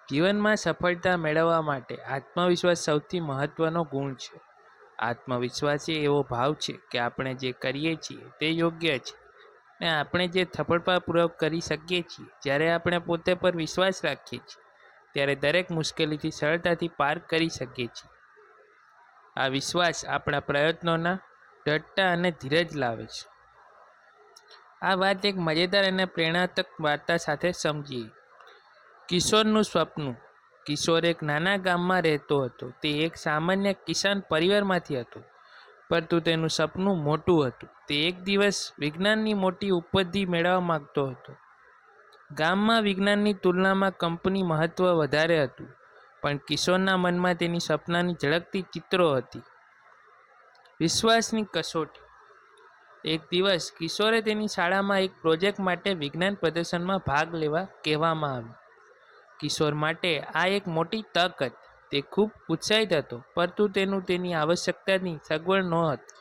જીવનમાં સફળતા મેળવવા માટે આત્મવિશ્વાસ સૌથી મહત્વનો ગુણ છે. આત્મવિશ્વાસ એ એવો ભાવ છે કે આપણે જે કરીએ છીએ તે યોગ્ય છે ને આપણે જે સફળતાપૂર્વક કરી શકીએ છીએ. જ્યારે આપણે પોતે પર વિશ્વાસ રાખીએ છીએ ત્યારે દરેક મુશ્કેલીથી સરળતાથી પાર કરી શકીએ છીએ. આ વિશ્વાસ આપણા પ્રયત્નોના દ્રઢતા અને ધીરજ લાવે છે. આ વાત એક મજેદાર અને પ્રેરણાત્મક વાર્તા સાથે સમજીએ. કિશોરનું સપનું. કિશોર એક નાના ગામમાં રહેતો હતો. તે એક સામાન્ય કિસાન પરિવારમાંથી હતો, પરંતુ તેનું સપનું મોટું હતું. તે એક દિવસ વિજ્ઞાનની મોટી ઉપલબ્ધિ મેળવવા માંગતો હતો. ગામમાં વિજ્ઞાનની તુલનામાં કંપની મહત્વ વધારે હતું, પણ કિશોરના મનમાં તેની સપનાની ઝળકતી ચિત્રો હતી. વિશ્વાસની કસોટી. એક દિવસ કિશોરે તેની શાળામાં એક પ્રોજેક્ટ માટે વિજ્ઞાન પ્રદર્શનમાં ભાગ લેવા કહેવામાં આવ્યું. કિશોર માટે આ એક મોટી તક હતી. તે ખૂબ ઉત્સાહિત હતો, પરંતુ તેની આવશ્યકતાની સગવડ નહોતી.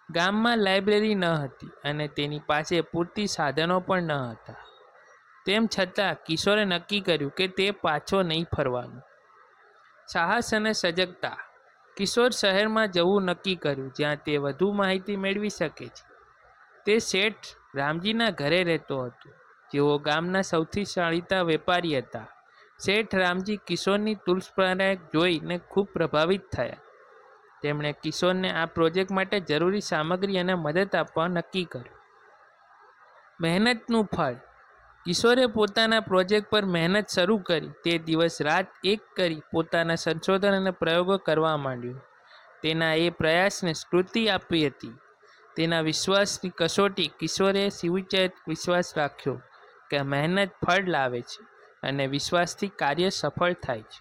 ગામમાં લાઇબ્રેરી ન હતી અને તેની પાસે પૂરતી સાધનો પણ ન હતા. તેમ છતાં કિશોરે નક્કી કર્યું કે તે પાછો નહીં ફરવાનું. સાહસ અને સજગતા. કિશોર શહેરમાં જવું નક્કી કર્યું, જ્યાં તે વધુ માહિતી મેળવી શકે છે. તે શેઠ રામજીના ઘરે રહેતો હતો, જેઓ ગામના સૌથી જાણીતા વેપારી હતા. શેઠ રામજી કિશોરની તુલસપ્રાયક જોઈને ખૂબ પ્રભાવિત થયા. તેમણે કિશોરને આ પ્રોજેક્ટ માટે જરૂરી સામગ્રી અને મદદ આપવા નક્કી કર્યું. મહેનતનું ફળ. કિશોરે પોતાના પ્રોજેક્ટ પર મહેનત શરૂ કરી. તે દિવસ રાત એક કરી પોતાના સંશોધન અને પ્રયોગો કરવા માંડ્યો. તેના એ પ્રયાસને સ્વીકૃતિ આપી હતી. તેના વિશ્વાસની કસોટી. કિશોરે સુવિચારિત વિશ્વાસ રાખ્યો કે મહેનત ફળ લાવે છે અને વિશ્વાસથી કાર્ય સફળ થાય છે.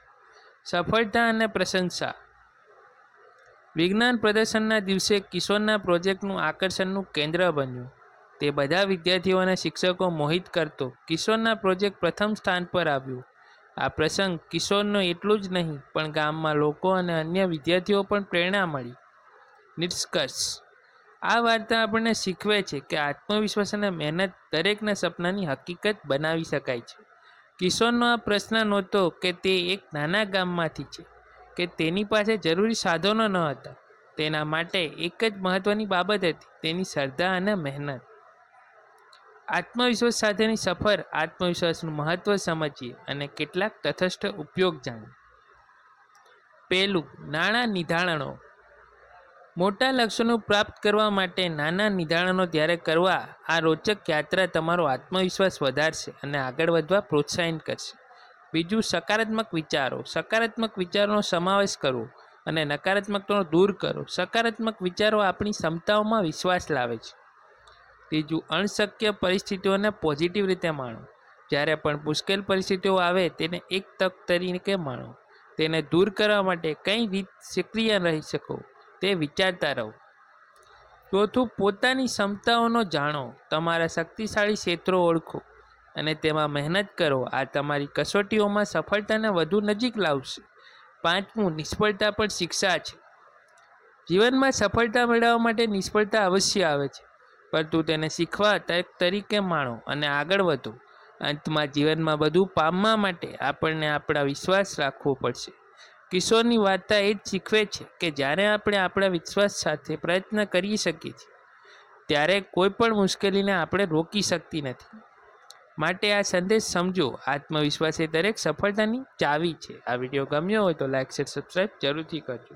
સફળતા અને પ્રશંસા. વિજ્ઞાન પ્રદર્શનના દિવસે કિશોરના પ્રોજેક્ટનું આકર્ષણનું કેન્દ્ર બન્યું. તે બધા વિદ્યાર્થીઓ અને શિક્ષકો મોહિત કરતો. કિશોરના પ્રોજેક્ટ પ્રથમ સ્થાન પર આવ્યો. આ પ્રસંગ કિશોરનો એટલું જ નહીં, પણ ગામમાં લોકો અને અન્ય વિદ્યાર્થીઓ પણ પ્રેરણા મળી. નિષ્કર્ષ. આ વાર્તા આપણને શીખવે છે કે આત્મવિશ્વાસ અને મહેનત દરેકના સપનાની હકીકત બનાવી શકાય છે. કિશોરનો આ પ્રશ્ન નહોતો કે તે એક નાના ગામમાંથી છે કે તેની પાસે જરૂરી સાધનો ન હતા. તેના માટે એક જ મહત્વની બાબત હતી, તેની શ્રદ્ધા અને મહેનત. આત્મવિશ્વાસ સાથેની સફર. આત્મવિશ્વાસનું મહત્વ સમજીએ અને કેટલાક તટસ્થ ઉપયોગ જાણીએ. પહેલું, નાના નિર્ધારણો. મોટા લક્ષ્યોને પ્રાપ્ત કરવા માટે નાના નિર્ધારણો ત્યારે કરવા. આ રોચક યાત્રા તમારો આત્મવિશ્વાસ વધારશે અને આગળ વધવા પ્રોત્સાહિત કરશે. બીજું, સકારાત્મક વિચારો. સકારાત્મક વિચારોનો સમાવેશ કરવો અને નકારાત્મકતાનો દૂર કરો. સકારાત્મક વિચારો આપણી ક્ષમતાઓમાં વિશ્વાસ લાવે છે. ત્રીજું, અણશક્ય પરિસ્થિતિઓને પોઝિટિવ રીતે માણો. જ્યારે પણ મુશ્કેલ પરિસ્થિતિઓ આવે તેને એક તક તરીકે માણો. તેને દૂર કરવા માટે કઈ રીત સક્રિય રહી શકો તે વિચારતા રહો. ચોથું, પોતાની ક્ષમતાઓનો જાણો. તમારા શક્તિશાળી ક્ષેત્રો ઓળખો અને તેમાં મહેનત કરો. આ તમારી કસોટીઓમાં સફળતાને વધુ નજીક લાવશે. પાંચમું, નિષ્ફળતા પણ શિક્ષા છે. જીવનમાં સફળતા મેળવવા માટે નિષ્ફળતા અવશ્ય આવે છે, પરંતુ તેને શીખવા તરીકે માણો અને આગળ વધો. અંતમાં, જીવનમાં બધું પામવા માટે આપણને આપણા વિશ્વાસ રાખવો પડશે. કિશોરની વાર્તા એ જ શીખવે છે કે જ્યારે આપણે આપણા વિશ્વાસ સાથે પ્રયત્ન કરી શકીએ છીએ, ત્યારે કોઈ પણ મુશ્કેલીને આપણે રોકી શકતી નથી. માટે આ સંદેશ સમજો. આત્મવિશ્વાસ એ દરેક સફળતાની ચાવી છે. આ વિડીયો ગમ્યો હોય તો લાઈક, શેર, સબસ્ક્રાઈબ જરૂરથી કરજો.